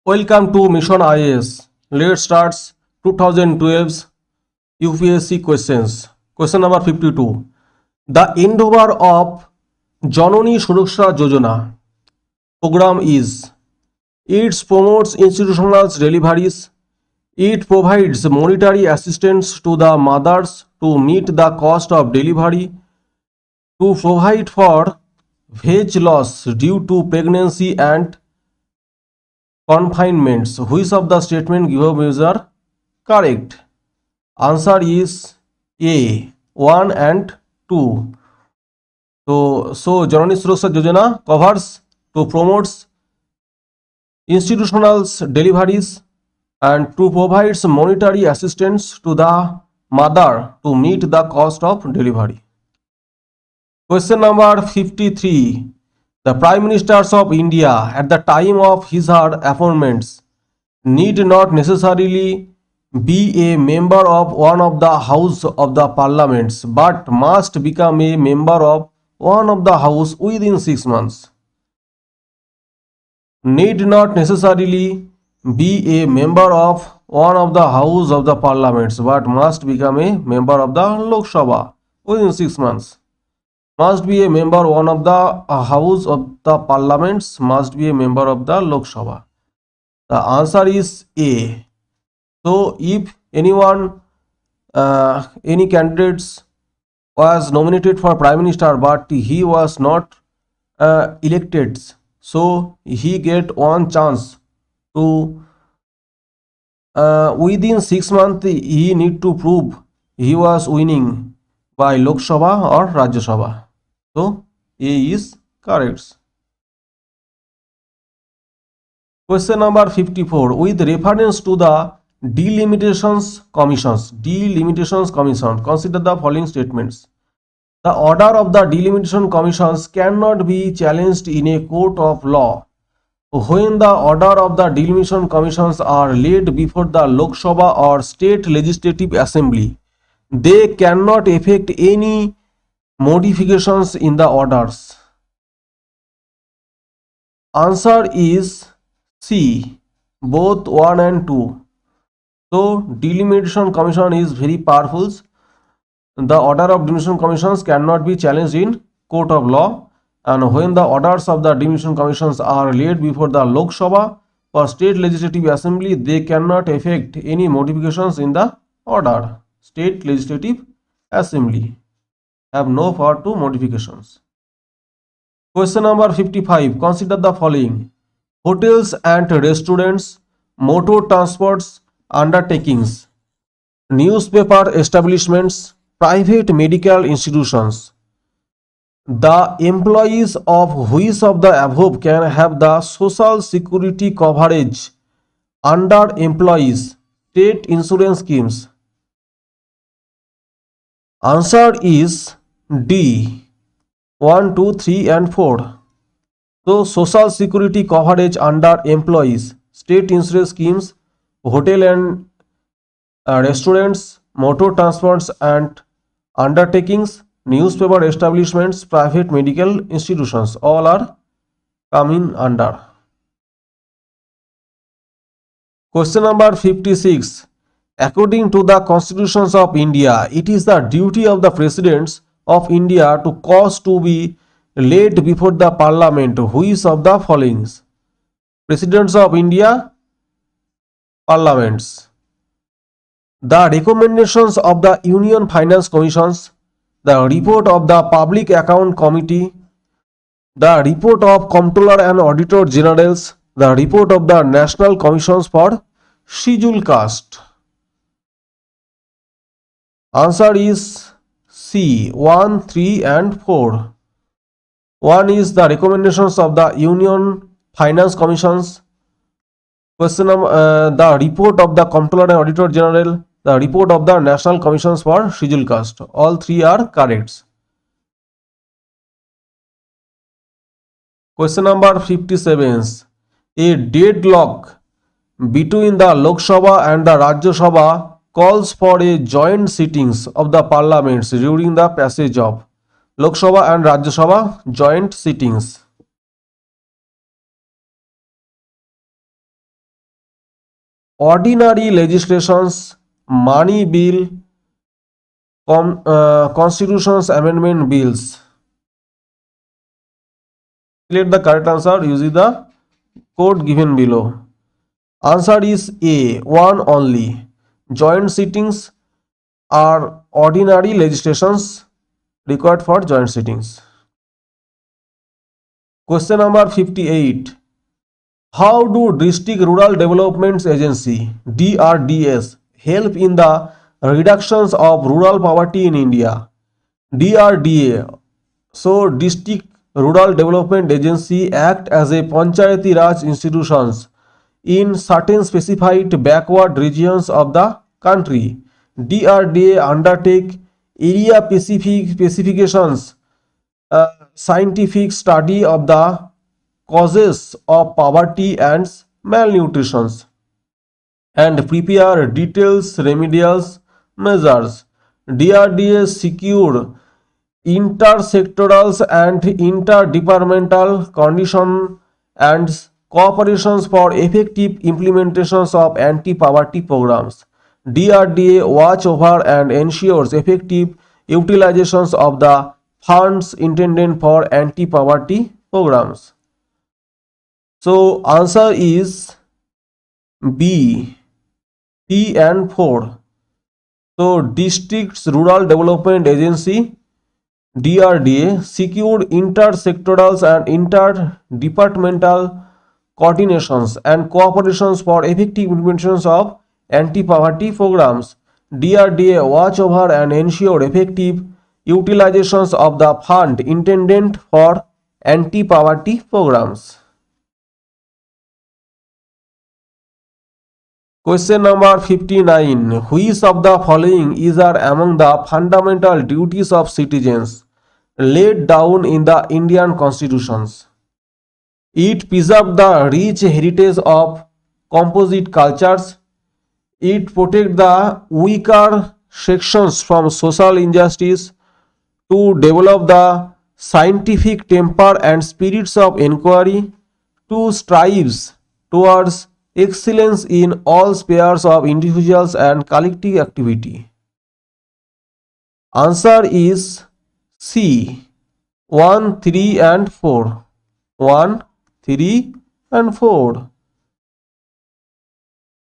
Welcome to Mission IAS. Let's start 2012's UPSC questions. Question number 52. The endeavor of Janani Suraksha Yojana program is: it promotes institutional deliveries, it provides monetary assistance to the mothers to meet the cost of delivery, to provide for wage loss due to pregnancy and confinements. Which of the statement given are correct? Answer is A, 1 and 2. So Janani Suraksha Yojana covers to promotes institutional deliveries and to provides monetary assistance to the mother to meet the cost of delivery. Question number 53. The Prime Ministers of India at the time of his or her appointments need not necessarily be a member of one of the House of the Parliaments but must become a member of one of the House within 6 months. Need not necessarily be a member of one of the House of the Parliaments but must become a member of the Lok Sabha within 6 months. Must be a member one of the House of the Parliaments, must be a member of the Lok Sabha. The answer is A. So if anyone, any candidates was nominated for Prime Minister but he was not elected, so he get one chance to within 6 months he need to prove he was winning by Lok Sabha or Rajya Sabha. So A is correct. Question number 54. With reference to the Delimitations Commission, consider the following statements. The order of the Delimitation Commissions cannot be challenged in a court of law. When the order of the Delimitation Commissions are laid before the Lok Sabha or State Legislative Assembly, they cannot effect any modifications in the orders. Answer is C, both 1 and 2. So Delimitation Commission is very powerful. The order of Delimitation Commissions cannot be challenged in court of law, and when the orders of the Delimitation Commissions are laid before the Lok Sabha or State Legislative Assembly, they cannot effect any modifications in the order. State Legislative Assembly have no power to modifications. Question number 55. Consider the following. Hotels and restaurants, motor transports, undertakings, newspaper establishments, private medical institutions. The employees of which of the above can have the social security coverage under employees state insurance schemes? Answer is D, 1, 2, 3 and 4. So social security coverage under employees, state insurance schemes, hotel and restaurants, motor transports and undertakings, newspaper establishments, private medical institutions, all are coming under. Question number 56. According to the constitutions of India, it is the duty of the presidents of India to cause to be laid before the parliament which of the following? Presidents of India, parliaments. The recommendations of the Union Finance Commissions, the report of the Public Account Committee, the report of Comptroller and Auditor Generals, the report of the National Commissions for Schedule Caste. Answer is C, 1, 3 and 4. 1 is the recommendations of the Union Finance Commissions. Question number, the report of the Comptroller and Auditor General, the report of the National Commissions for Schedule Caste. All 3 are correct. Question number 57. A deadlock between the Lok Sabha and the Rajya Sabha calls for a joint sittings of the parliaments during the passage of Lok Sabha and Rajya Sabha joint sittings. ordinary legislations, money bill, constitutions amendment bills. Select the correct answer using the code given below. Answer is A, one only. Joint sittings are ordinary legislations required for joint sittings. Question number 58. How do District Rural Development Agency DRDS help in the reductions of rural poverty in India? DRDA, so District Rural Development Agency, act as a Panchayati Raj institutions in certain specified backward regions of the country. DRDA undertake area specifications, scientific study of the causes of poverty and malnutrition, and prepare details remedial measures. DRDA secure intersectoral and interdepartmental condition and cooperations for effective implementations of anti-poverty programs. DRDA watch over and ensures effective utilizations of the funds intended for anti-poverty programs. So answer is B, 3 and 4. So Districts Rural Development Agency DRDA secured intersectoral and interdepartmental coordinations and cooperations for effective implementations of anti-poverty programs. DRDA watch over and ensure effective utilizations of the fund intended for anti-poverty programs. Question number 59. Which of the following is are among the fundamental duties of citizens laid down in the Indian constitutions? It preserves the rich heritage of composite cultures. It protects the weaker sections from social injustice. To develop the scientific temper and spirits of inquiry. To strives towards excellence in all spheres of individuals and collective activity. Answer is C, 1, 3 and 4. 1, 3 and 4.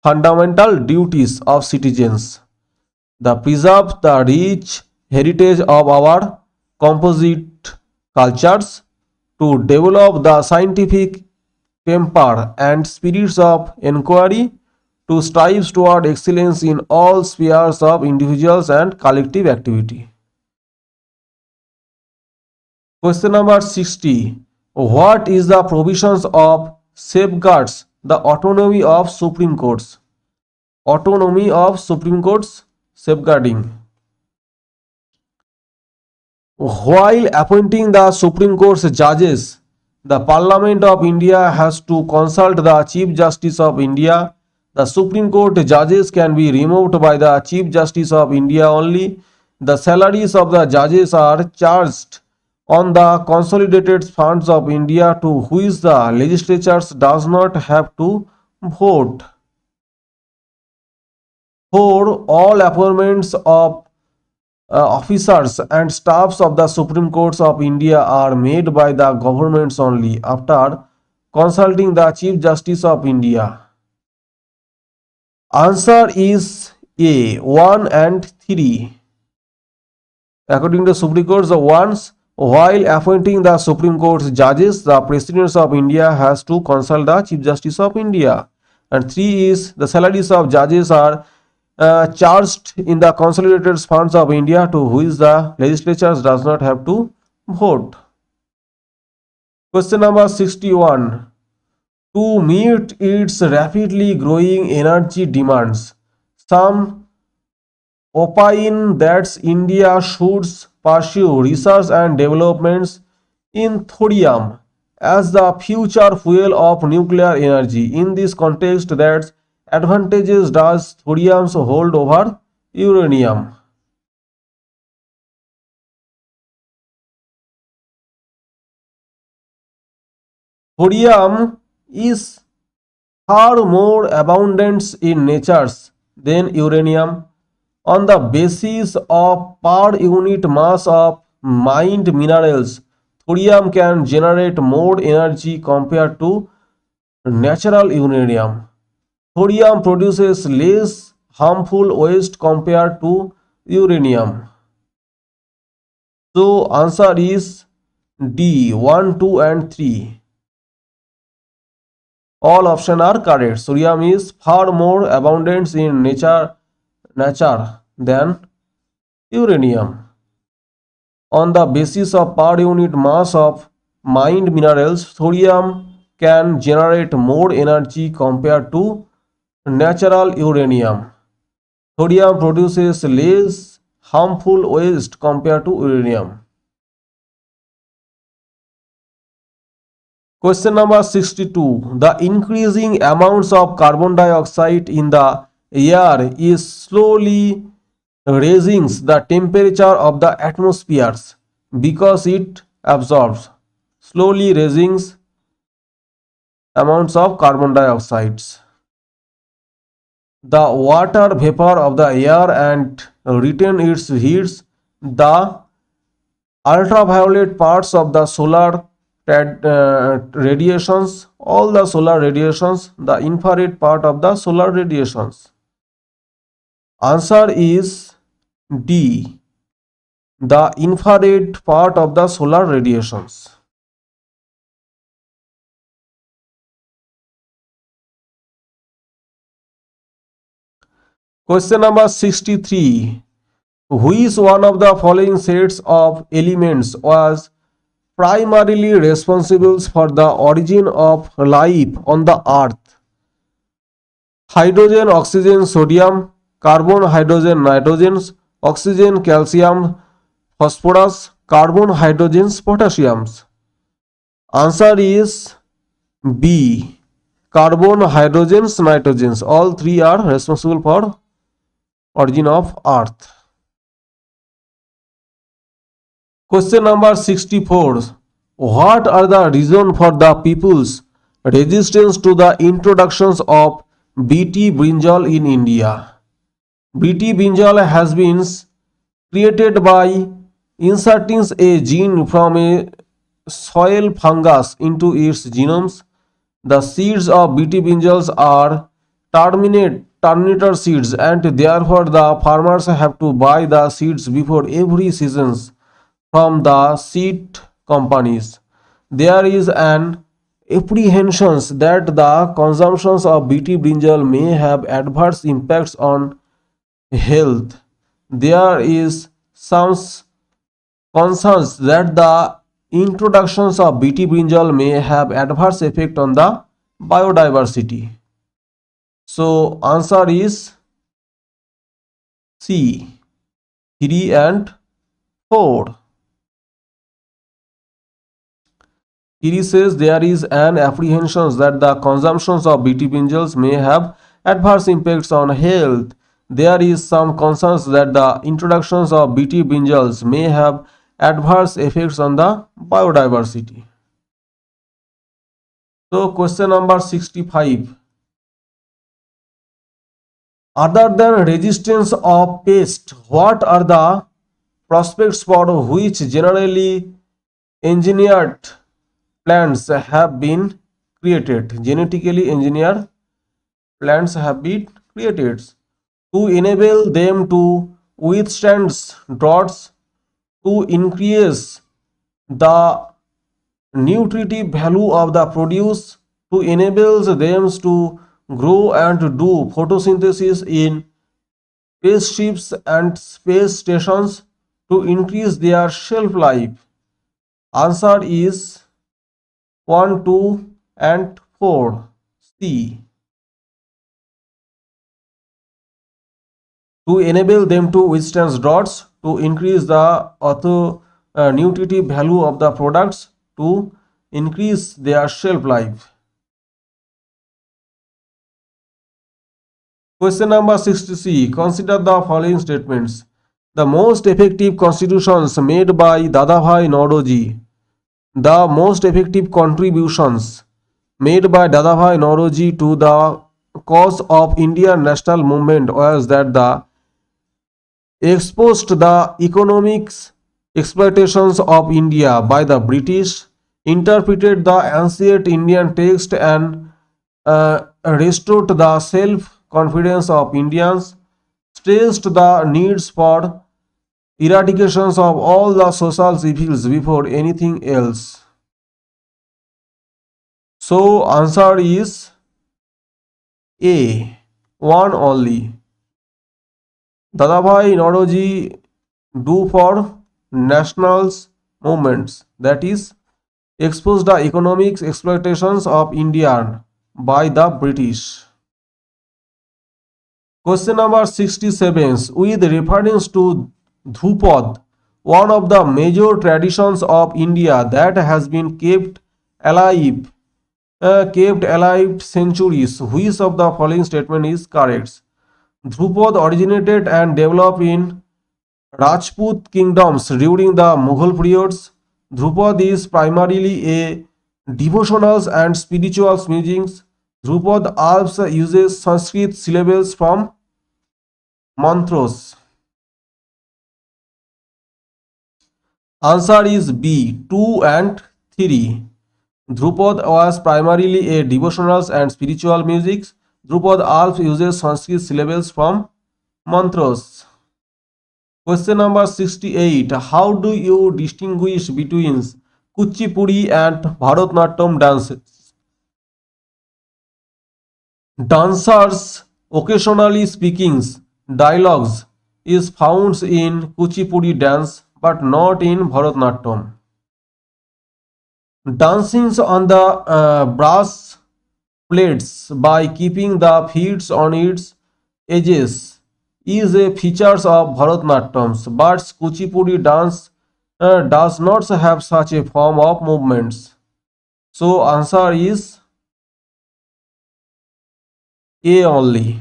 Fundamental duties of citizens. The preserve the rich heritage of our composite cultures, to develop the scientific temper and spirits of inquiry, to strive toward excellence in all spheres of individuals and collective activity. Question number 60. What is the provisions of safeguards the autonomy of Supreme Courts? Autonomy of Supreme Courts safeguarding. While appointing the Supreme Court's judges, the Parliament of India has to consult the Chief Justice of India. The Supreme Court judges can be removed by the Chief Justice of India only. The salaries of the judges are charged on the consolidated funds of India, to which the legislatures does not have to vote. For all appointments of officers and staffs of the Supreme Courts of India are made by the governments only after consulting the Chief Justice of India. Answer is A, 1 and 3. According to Supreme Court, the ones while appointing the Supreme Court's judges, the President of India has to consult the Chief Justice of India. And 3 is the salaries of judges are charged in the consolidated funds of India, to which the legislatures does not have to vote. Question number 61. To meet its rapidly growing energy demands, some opine that India should pursue research and developments in thorium as the future fuel of nuclear energy. In this context, that advantages does thorium hold over uranium? Thorium is far more abundant in nature than uranium. On the basis of per unit mass of mined minerals, thorium can generate more energy compared to natural uranium. Thorium produces less harmful waste compared to uranium. So answer is D 1, 2 and 3. All options are correct. Thorium is far more abundant in nature than uranium. On the basis of per unit mass of mined minerals, thorium can generate more energy compared to natural uranium. Thorium produces less harmful waste compared to uranium. Question number 62. The increasing amounts of carbon dioxide in the air is slowly raising the temperature of the atmospheres because it absorbs. Slowly raising amounts of carbon dioxides. The water vapor of the air and retain its heats. The ultraviolet parts of the solar radiations, all the solar radiations, the infrared part of the solar radiations. Answer is D, the infrared part of the solar radiations. Question number 63. Which one of the following sets of elements was primarily responsible for the origin of life on the earth? Hydrogen, oxygen, sodium, carbon, hydrogen, nitrogen, oxygen, calcium, phosphorus, carbon, hydrogens, potassiums. Answer is B. Carbon, hydrogens, nitrogens. All three are responsible for origin of earth. Question number 64. What are the reasons for the people's resistance to the introductions of BT brinjal in India? BT brinjal has been created by inserting a gene from a soil fungus into its genomes. The seeds of BT brinjals are terminator seeds, and therefore the farmers have to buy the seeds before every season from the seed companies. There is an apprehension that the consumptions of BT brinjal may have adverse impacts on health. There is some concerns that the introductions of BT brinjal may have adverse effect on the biodiversity. So answer is C, 3 and 4. 3 says there is an apprehension that the consumptions of BT brinjals may have adverse impacts on health. There is some concerns that the introductions of BT brinjals may have adverse effects on the biodiversity. So question number 65. Other than resistance of pest, what are the prospects for which generally engineered plants have been created? Genetically engineered plants have been created to enable them to withstand droughts, to increase the nutritive value of the produce, to enable them to grow and do photosynthesis in spaceships and space stations, to increase their shelf life. Answer is 1, 2 and 4. C. To enable them to withstand droughts, to increase the nutritive value of the products, to increase their shelf life. Question number 63. Consider the following statements. The most effective constitutions made by Dadabhai Nauroji. The most effective contributions made by Dadabhai Nauroji to the cause of Indian national movement was that the exposed the economics exploitations of India by the British, interpreted the ancient Indian text and restored the self-confidence of Indians, stressed the needs for eradications of all the social evils before anything else. So answer is A, one only. Dadabhai Nauroji do for nationals movements, that is expose the economic exploitations of India by the British. Question number 67. With reference to Dhrupad, one of the major traditions of India that has been kept alive centuries, which of the following statement is correct? Dhrupad originated and developed in Rajput kingdoms during the Mughal periods. Dhrupad is primarily a devotional and spiritual music. Dhrupad also uses Sanskrit syllables from mantras. Answer is B, 2 and 3. Dhrupad was primarily a devotional and spiritual music. Dhrupad also uses Sanskrit syllables from mantras. Question number 68. How do you distinguish between Kuchipudi and Bharatnatyam dances? Dancers occasionally speaking dialogues is found in Kuchipudi dance but not in Bharatnatyam. Dancing on the brass plates by keeping the feet on its edges is a feature of Bharatnatyam, but Kuchipudi dance does not have such a form of movements. So answer is A only.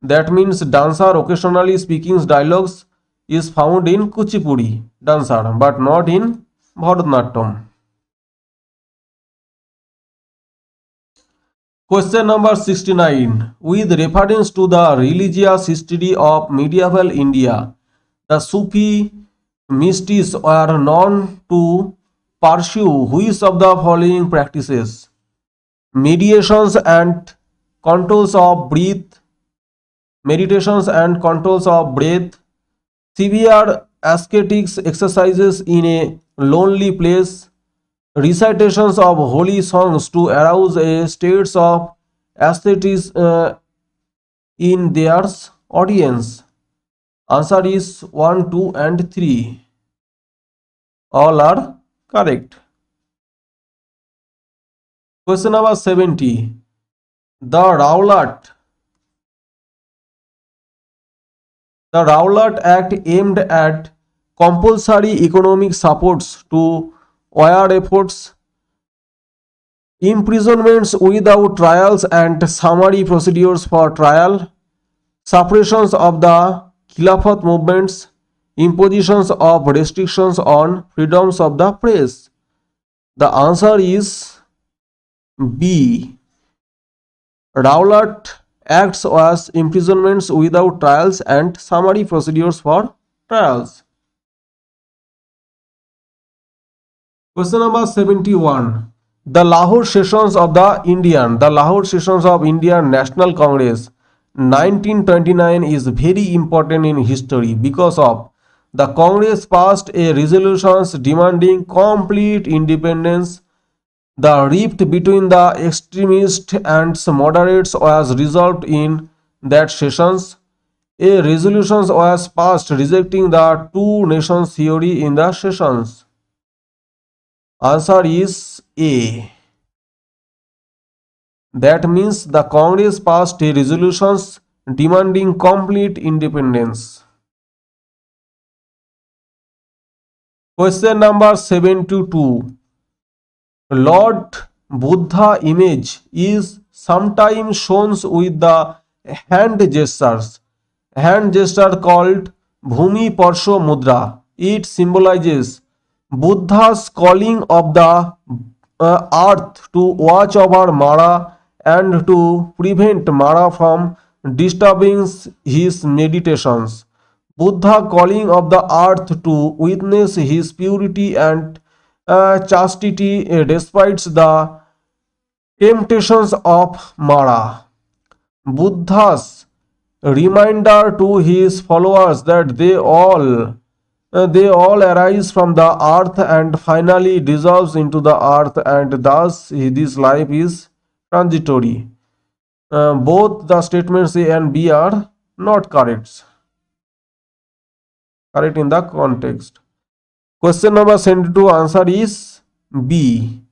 That means dancer occasionally speaking dialogues is found in Kuchipudi dancer but not in Bharatnatyam. Question number 69. With reference to the religious history of medieval India, the Sufi mystics were known to pursue which of the following practices? Meditations and controls of breath, severe ascetics exercises in a lonely place, recitations of holy songs to arouse a state of asceticism in their audience. Answer is 1, 2 and 3. All are correct. Question number 70. The Rowlatt Act aimed at compulsory economic supports to wire efforts, imprisonments without trials and summary procedures for trial, suppressions of the Khilafat movements, impositions of restrictions on freedoms of the press. The answer is B. Rowlatt Acts was imprisonments without trials and summary procedures for trials. Question number 71. The Lahore Sessions of Indian National Congress 1929 is very important in history because of the Congress passed a resolution demanding complete independence. The rift between the extremists and moderates was resolved in that sessions. A resolution was passed rejecting the two nations theory in the sessions. Answer is A. That means the Congress passed a resolution demanding complete independence. Question number 72. Lord Buddha image is sometimes shown with the hand gesture called Bhumi Parsho Mudra. It symbolizes Buddha's calling of the earth to watch over Mara and to prevent Mara from disturbing his meditations. Buddha calling of the earth to witness his purity and chastity despite the temptations of Mara. Buddha's reminder to his followers that they all arise from the earth and finally dissolves into the earth, and thus this life is transitory. Both the statements A and B are not correct in the context. Question number 72 answer is B.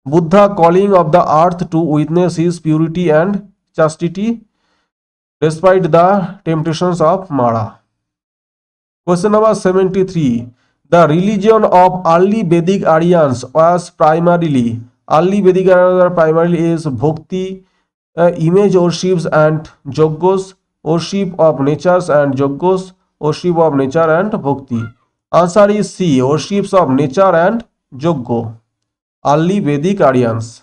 Buddha calling of the earth to witness his purity and chastity despite the temptations of Mara. Question number 73. The religion of early Vedic Aryans was primarily is bhakti, image worships and yogos, worship of natures and yogos, worship of nature and bhakti. Answer is C. Worships of nature and yoga. Early Vedic Aryans.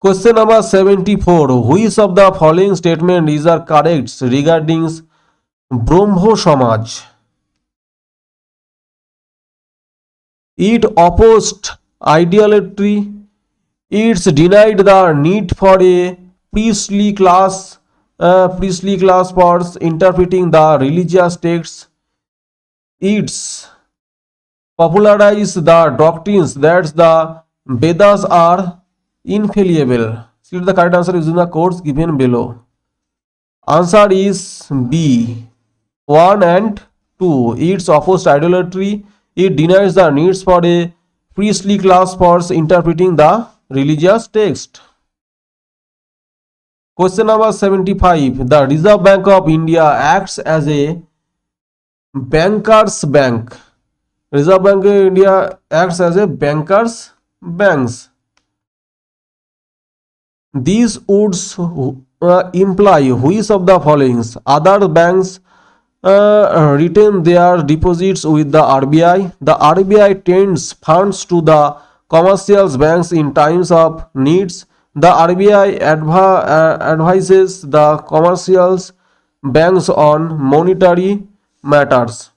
Question number 74. Which of the following statement is correct regarding Brahmo Samaj? It opposed idolatry. It's denied the need for a priestly class for interpreting the religious texts. It's popularized the doctrines that the Vedas are infallible. Select the correct answer using the codes given below. Answer is B. 1 and 2. It's opposed idolatry. It denies the needs for a priestly class for interpreting the religious text. Question number 75. The Reserve Bank of India acts as a banker's bank. Reserve Bank of India acts as a banker's banks. These would imply which of the following? Other banks retain their deposits with the RBI. The RBI tends funds to the commercial banks in times of needs. The RBI advises the commercial banks on monetary matters.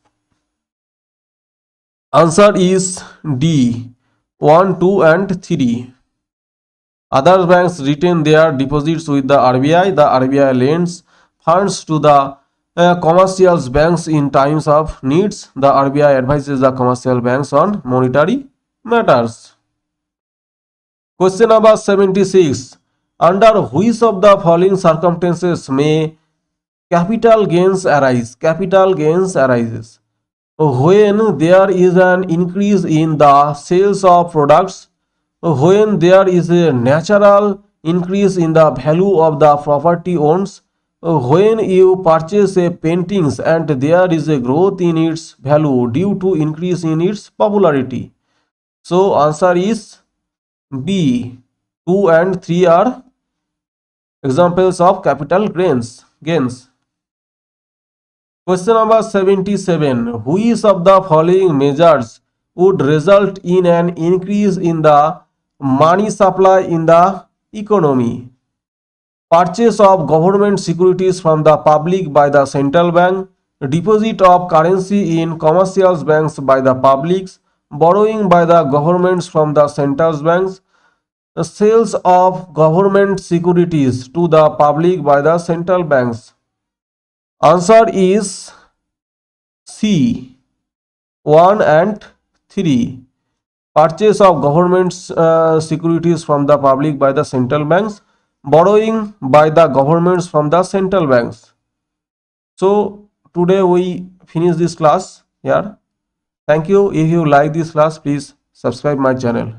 Answer is D. 1, 2 and 3. Other banks retain their deposits with the RBI. The RBI lends funds to the commercial banks in times of needs. The RBI advises the commercial banks on monetary matters. Question number 76. Under which of the following circumstances may capital gains arise? Capital gains arises when there is an increase in the sales of products, when there is a natural increase in the value of the property owns, when you purchase a paintings and there is a growth in its value due to increase in its popularity. So answer is B. 2 and 3 are examples of capital gains. Question number 77. Which of the following measures would result in an increase in the money supply in the economy? Purchase of government securities from the public by the central bank, deposit of currency in commercial banks by the publics, borrowing by the governments from the central banks, the sales of government securities to the public by the central banks. Answer is C. 1 and 3. Purchase of government securities from the public by the central banks, borrowing by the governments from the central banks. So today we finish this class here. Thank you. If you like this class, please subscribe my channel.